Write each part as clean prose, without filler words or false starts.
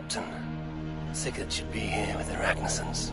Captain. Sigurd should be here with the Ragnarsons.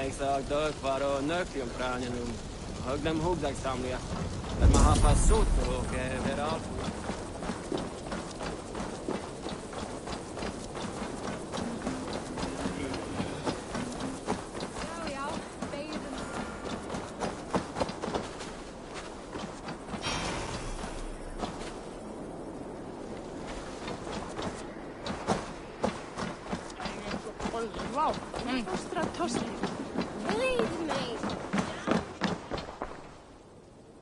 Ik zag dök var och nöklium prányanum. Högnem hugdagsamliga. Men man har fast sot och överallt.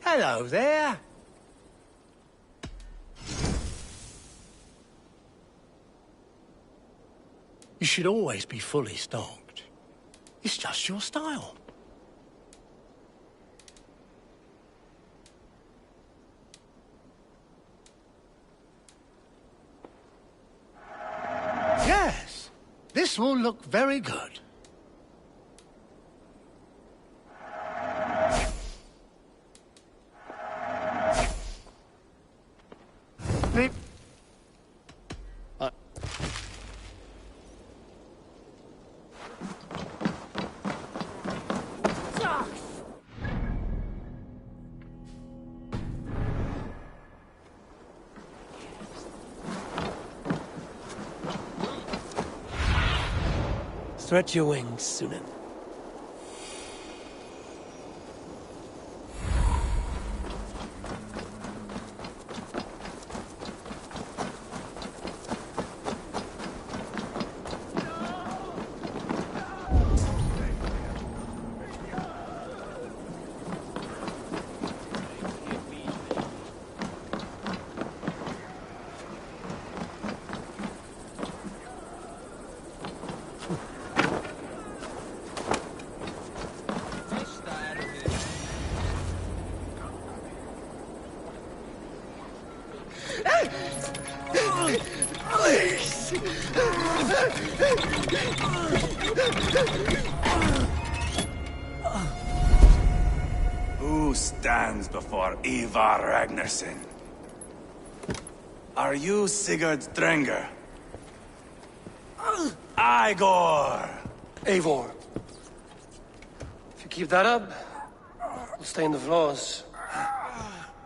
Hello there. You should always be fully stocked. It's just your style. Yes, this will look very good. Stretch your wings, Sunan. Who stands before Ivar Ragnarsson? Are you Sigurd Drenger? Igor! Eivor. If you keep that up, we'll stay in the floors.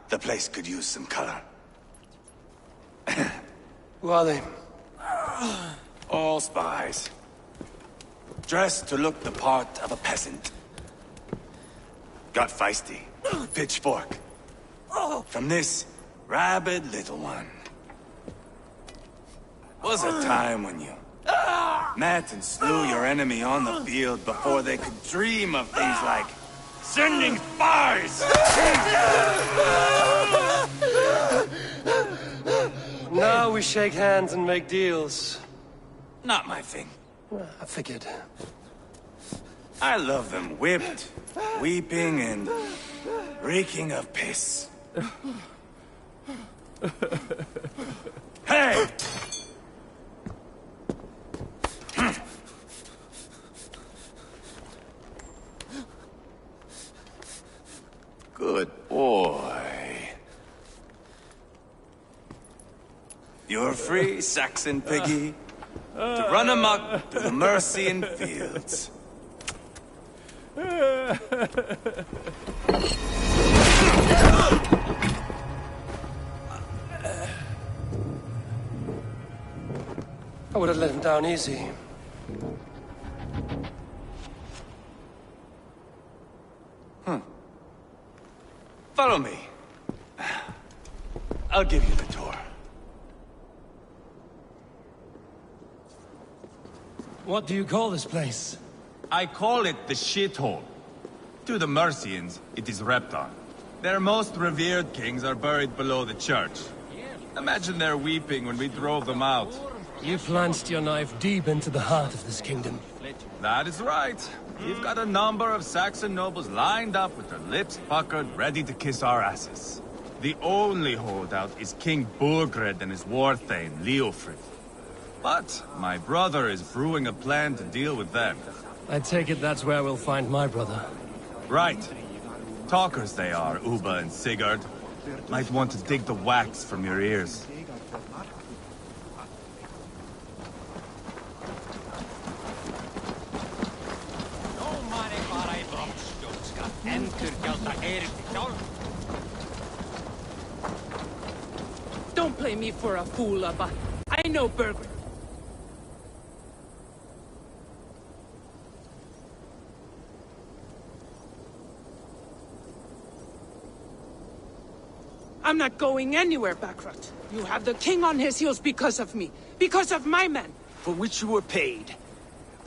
The place could use some color. Who are they? All spies. Dressed to look the part of a peasant. Got feisty. Pitchfork. From this rabid little one. Was a time when you met and slew your enemy on the field before they could dream of things like sending spies! Now we shake hands and make deals. Not my thing. I figured. I love them whipped, weeping, and reeking of piss. Hey! Good boy. You're free, Saxon piggy, to run amok through the Mercian fields. I would have let him down easy. Follow me. I'll give you the tour. What do you call this place? I call it the shithole. To the Mercians, it is Repton. Their most revered kings are buried below the church. Imagine their weeping when we drove them out. You plunged your knife deep into the heart of this kingdom. That is right. We've got a number of Saxon nobles lined up with their lips puckered, ready to kiss our asses. The only holdout is King Burgred and his war-thane, Leofrid. But my brother is brewing a plan to deal with them. I take it that's where we'll find my brother. Right. Talkers they are, Uba and Sigurd. Might want to dig the wax from your ears. Don't play me for a fool, Abba. I know Burgred. I'm not going anywhere, Backrot. You have the king on his heels because of me. Because of my men. For which you were paid.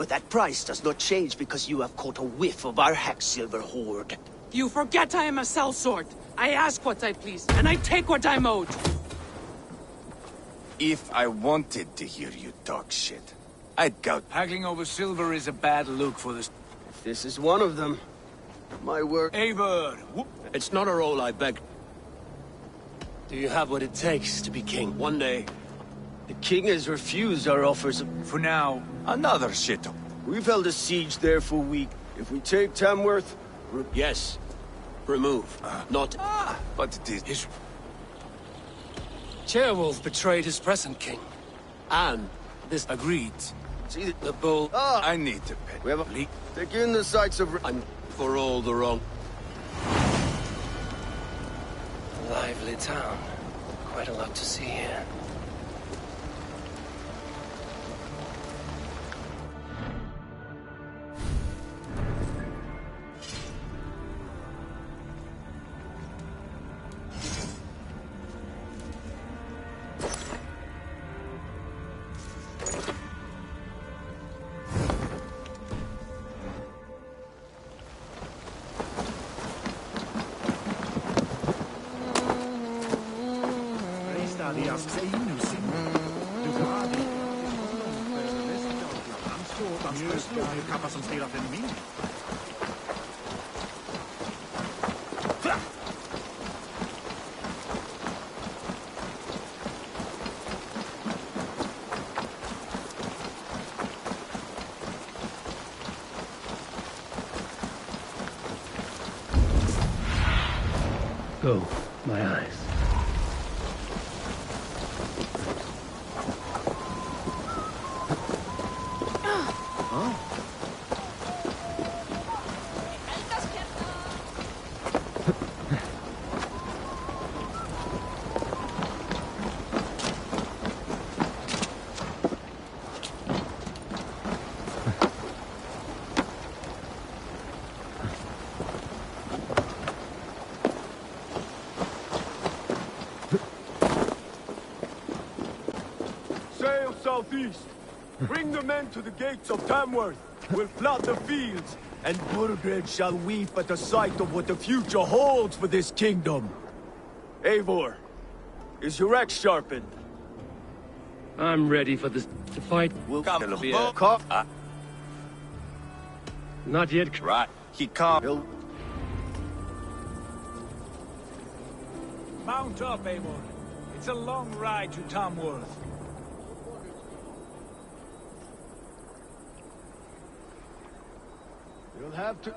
But that price does not change because you have caught a whiff of our Hacksilver hoard. You forget I am a sellsword. I ask what I please, and I take what I'm owed. If I wanted to hear you talk shit, I'd go. Haggling over silver is a bad look for this. If this is one of them, my word... Eivor! It's not a role I beg. Do you have what it takes to be king? One day, the king has refused our offers of... For now, Another shit. We've held a siege there for a week. If we take Tamworth... Yes. Remove. Not... But it is... Ceolwulf betrayed his present king. And... This agreed. See The bull... I need to pay. We have a... Take in the sights of... I'm for all the wrong... Lively town. Quite a lot to see here. Go, my eyes. Sail southeast. Bring the men to the gates of Tamworth. We'll flood the fields, and Burgred shall weep at the sight of what the future holds for this kingdom. Eivor, is your axe sharpened? I'm ready for this to fight. We'll Come, Not yet. Right. He can't. mount up, Eivor. It's a long ride to Tamworth. You'll have to...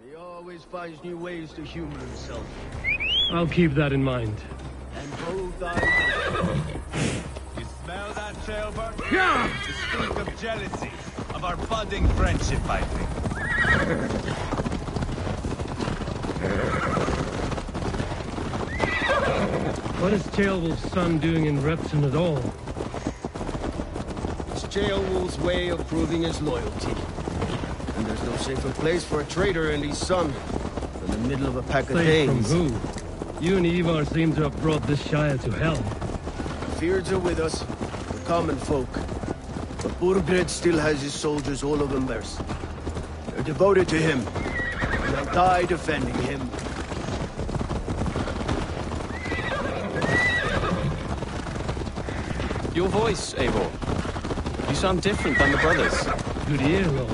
He always finds new ways to humor himself. I'll keep that in mind. And both eyes... You smell that, Ceolbert? Yeah! The stink of jealousy, of our budding friendship, I think. What is Ceolwulf's son doing in Repton at all? It's Ceolwulf's way of proving his loyalty. And there's no safer place for a traitor and his son in the middle of a pack of Safe from Danes. who? You and Ivar seem to have brought this Shire to hell. The Feards are with us, the common folk. But Burgred still has his soldiers all over Merse. They're devoted to him, and they'll die defending him. Your voice, Eivor. You sound different than the brothers. Good ear, Lord.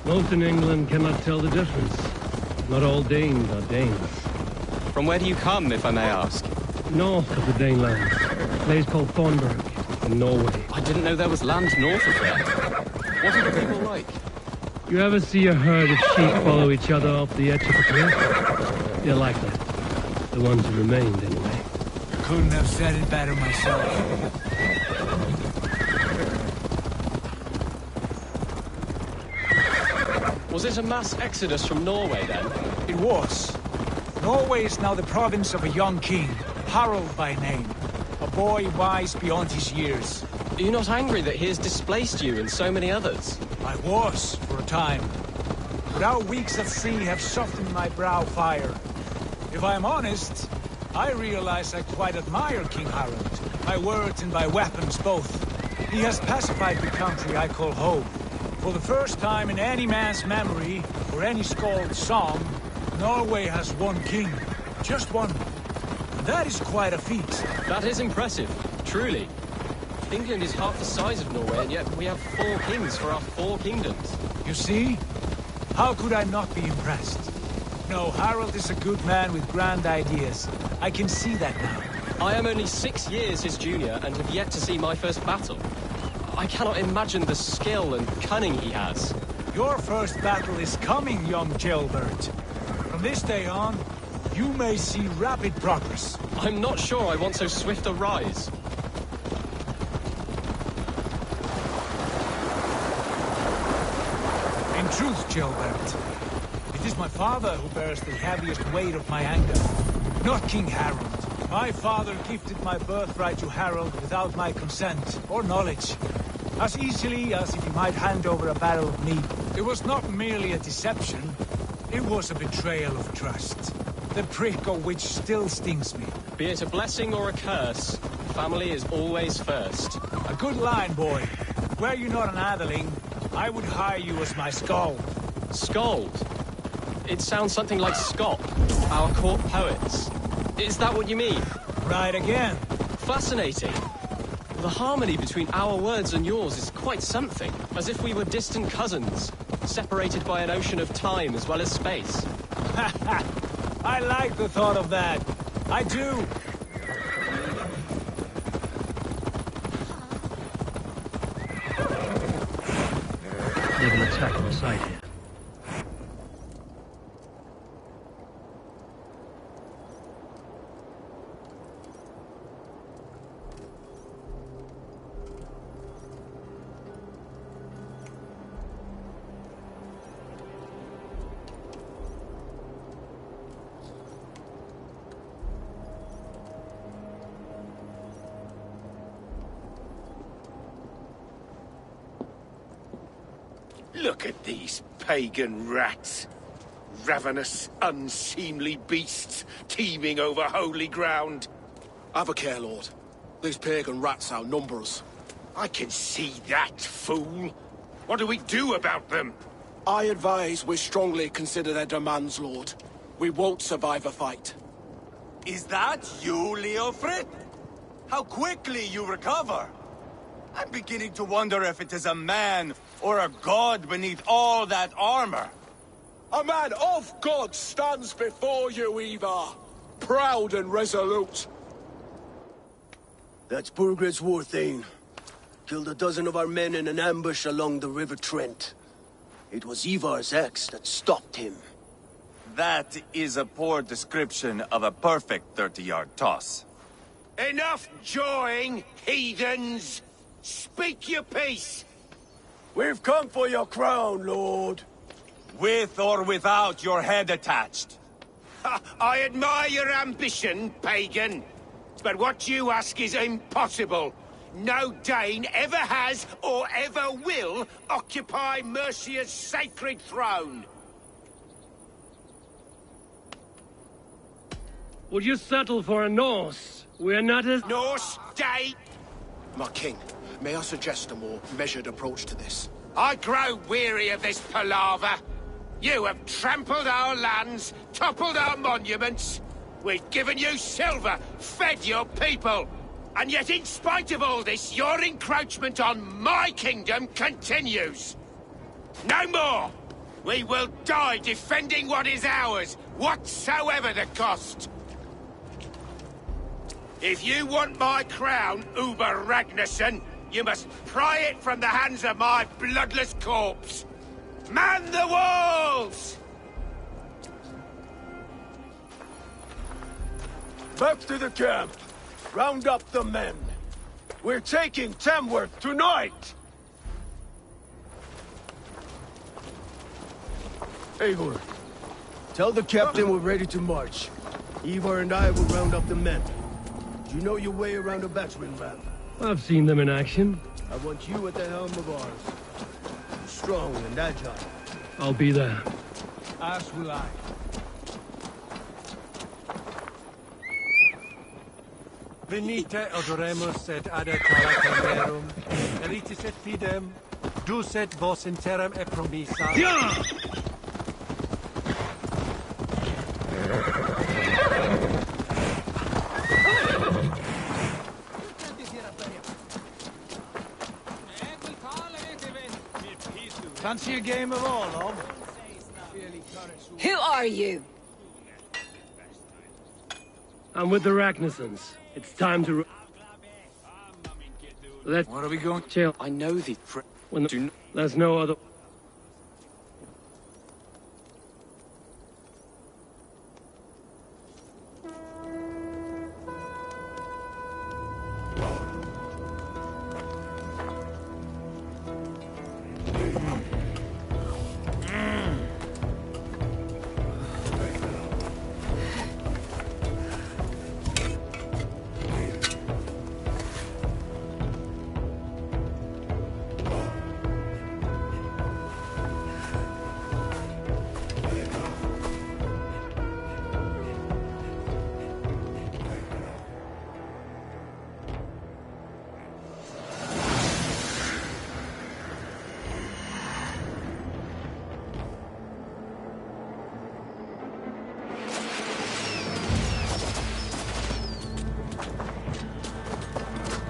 Most in England cannot tell the difference. Not all Danes are Danes. From where do you come, if I may ask? North of the Danelands. A place called Thornburg, in Norway. I didn't know there was land north of there. What are the people like? You ever see a herd of sheep follow each other up the edge of a cliff? They're like that. The ones who remained, anyway. Couldn't have said it better myself. Was it a mass exodus from Norway, then? It was. Norway is now the province of a young king, Harald by name. A boy wise beyond his years. Are you not angry that he has displaced you and so many others? I was, for a time. But our weeks at sea have softened my brow fire. If I am honest, I realize I quite admire King Harald. By words and by weapons both. He has pacified the country I call home. For the first time in any man's memory, or any skald's song, Norway has one king. Just one. And that is quite a feat. That is impressive, truly. England is half the size of Norway, and yet we have 4 kings for our 4 kingdoms. You see? How could I not be impressed? No, Harald is a good man with grand ideas. I can see that now. I am only 6 years his junior, and have yet to see my first battle. I cannot imagine the skill and cunning he has. Your first battle is coming, young jailbird. From this day on, you may see rapid progress. I'm not sure I want so swift a rise. In truth, jailbird, it is my father who bears the heaviest weight of my anger, not King Harald. My father gifted my birthright to Harald without my consent or knowledge. As easily as if he might hand over a barrel of meat. It was not merely a deception, it was a betrayal of trust. The prick of which still stings me. Be it a blessing or a curse, family is always first. A good line, boy. Were you not an atheling, I would hire you as my skald. Skald? It sounds something like Scott, our court poets. Is that what you mean? Right again. Fascinating. The harmony between our words and yours is quite something. As if we were distant cousins, separated by an ocean of time as well as space. I like the thought of that. I do. There's an attack on sight here. Look at these pagan rats. Ravenous, unseemly beasts teeming over holy ground. Have a care, Lord. These pagan rats outnumber us. I can see that, fool. What do we do about them? I advise we strongly consider their demands, Lord. We won't survive a fight. Is that you, Leofrid? How quickly you recover! I'm beginning to wonder if it is a man or a god beneath all that armor. A man of God stands before you, Ivar. Proud and resolute. That's Burgred's war thane. Killed a dozen of our men in an ambush along the River Trent. It was Ivar's axe that stopped him. That is a poor description of a perfect 30-yard toss. Enough jawing, heathens! Speak your piece! We've come for your crown, Lord. With or without your head attached. I admire your ambition, pagan. But what you ask is impossible. No Dane ever has or ever will occupy Mercia's sacred throne. Would you settle for a Norse? We're not as... Norse Day. My king, may I suggest a more measured approach to this? I grow weary of this palaver. You have trampled our lands, toppled our monuments. We've given you silver, fed your people. And yet, in spite of all this, your encroachment on my kingdom continues. No more! We will die defending what is ours, whatsoever the cost. If you want my crown, Uber Ragnarsson, you must pry it from the hands of my bloodless corpse. Man the walls! Back to the camp. Round up the men. We're taking Tamworth tonight! Eivor, tell the captain we're ready to march. Eivor and I will round up the men. You know your way around a battering ram. I've seen them in action. I want you at the helm of ours. Strong and agile. I'll be there. As will I. Venite odoremus et adetala tenderum, eritis et fidem, dus et vos in terram e promissa. Yeah! Fancy a game of all, Who are you? I'm with the Ragnarssons. It's time to... What are we going... Chill. I know the... When there's no other...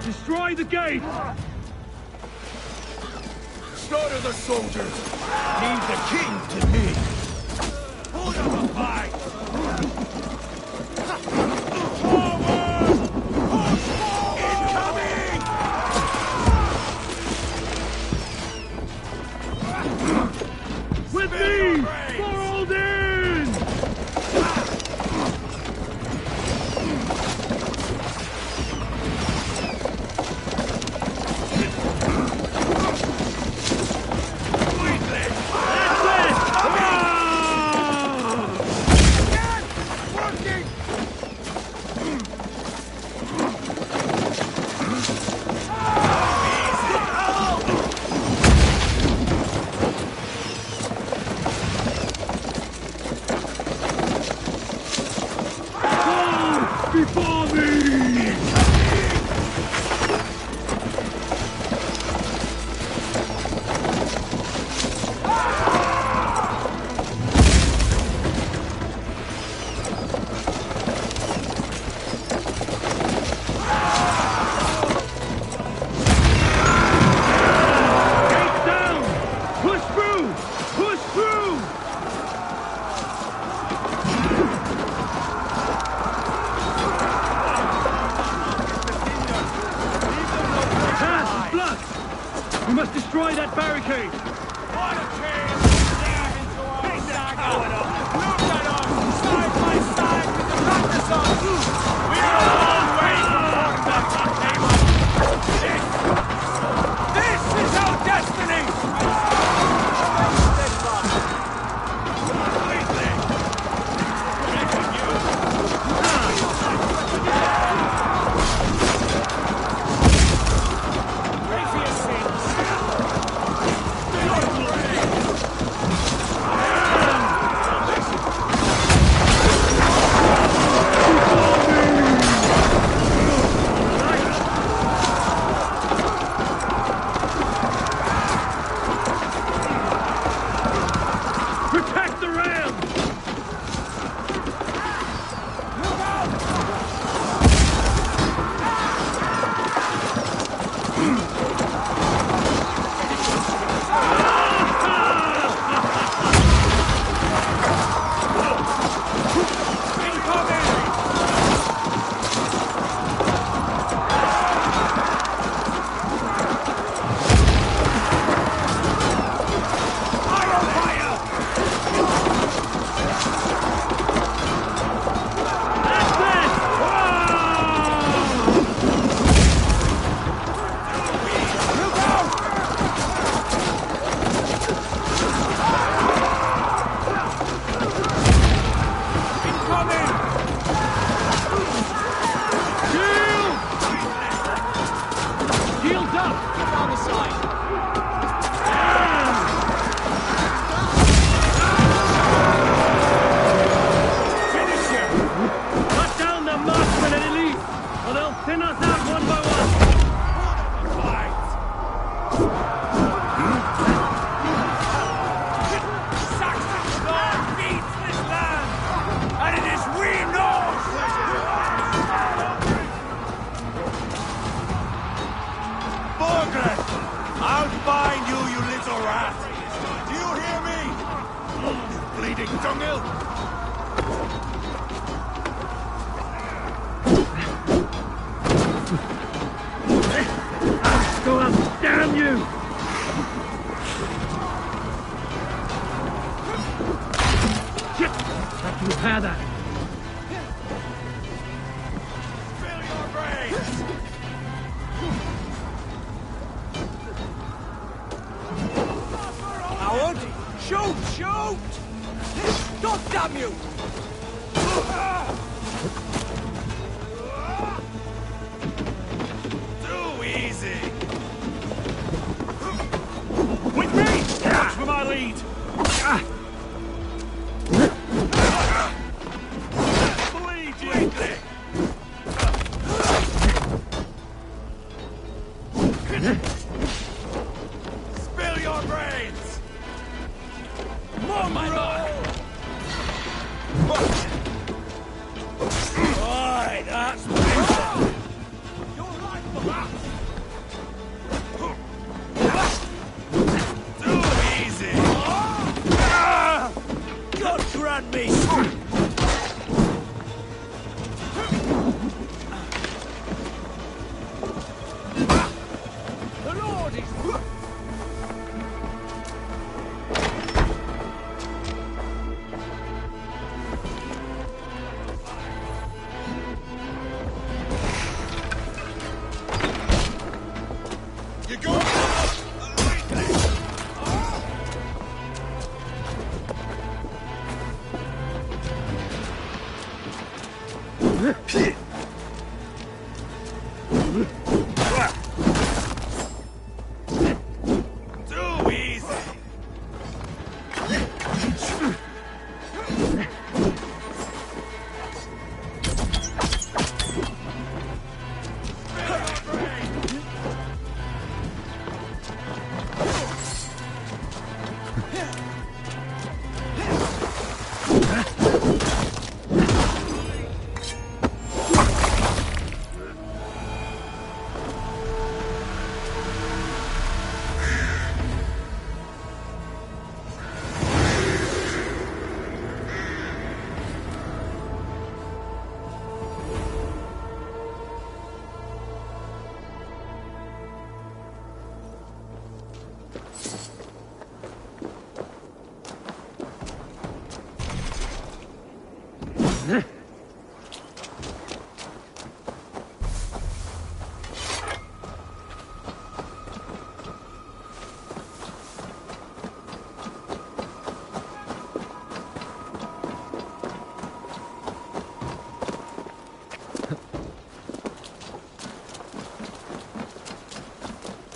Destroy the gate! Slaughter the soldiers! Leave the king to me! Hold up a fight! Forward! Incoming! With me! For Odin! Repair that. Fill your brains! Howard! Shoot! Shoot! God damn you! Too easy! With me! Watch for my lead! Bleed you! Spill your brains! More my lord! Aye, that's better! You're right for that! Too easy! God grant me! The Lord is... You go now! Too easy!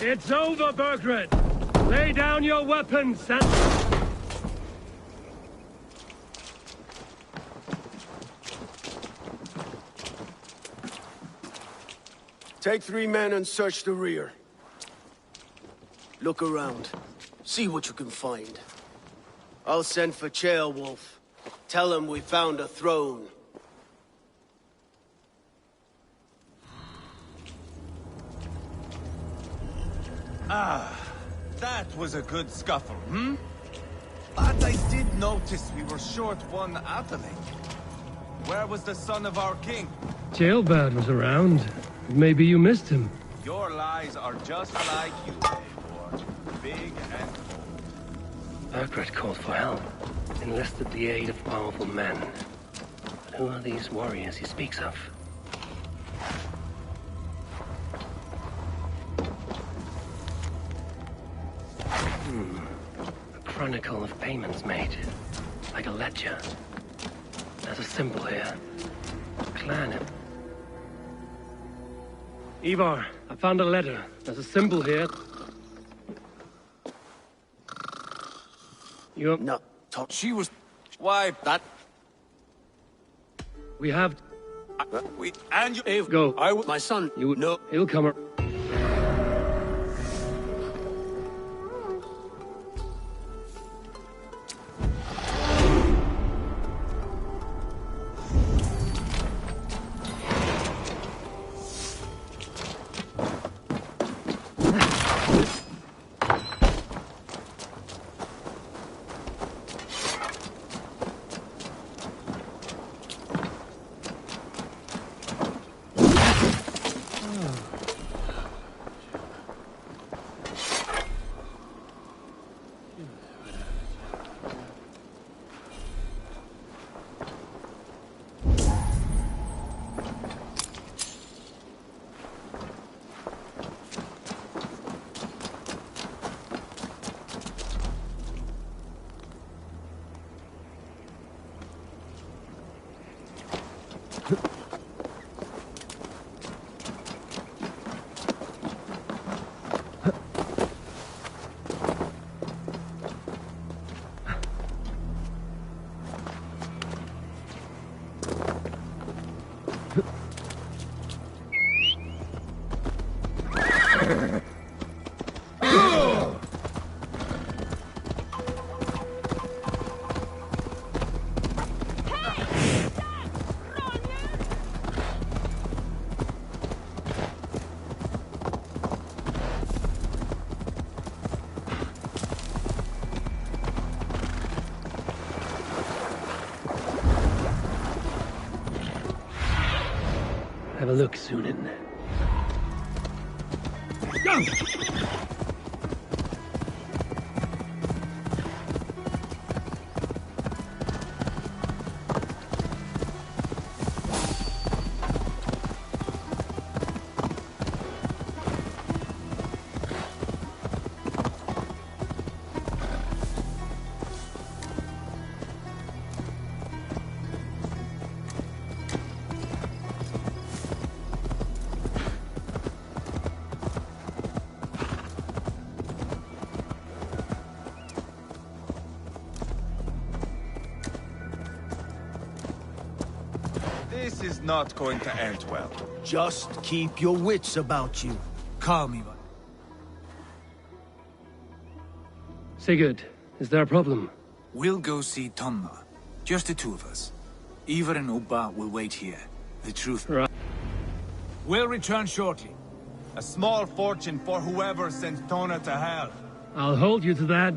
It's over, Burgred. Lay down your weapons and... Take 3 men and search the rear. Look around. See what you can find. I'll send for Chaelwolf. Tell him we found a throne. Ah, that was a good scuffle, hmm? But I did notice we were short one atheling. Where was the son of our king? Jailbird was around. Maybe you missed him. Your lies are just like you, Eivor. Big and bold. Burgred called for help. Enlisted the aid of powerful men. But who are these warriors he speaks of? A chronicle of payments made. Like a ledger. There's a symbol here. Clan. Ivar, I found a letter. There's a symbol here. You... No, talk. She was... Why, That... We have... and you... Go. My son... You... No. He'll come... Have a look, Sunan. This is not going to end well. Just keep your wits about you. Calm, Ivan. Sigurd, is there a problem? We'll go see Tonna. Just the two of us. Ivar and Oba will wait here. The truth. Right. We'll return shortly. A small fortune for whoever sends Tona to hell. I'll hold you to that.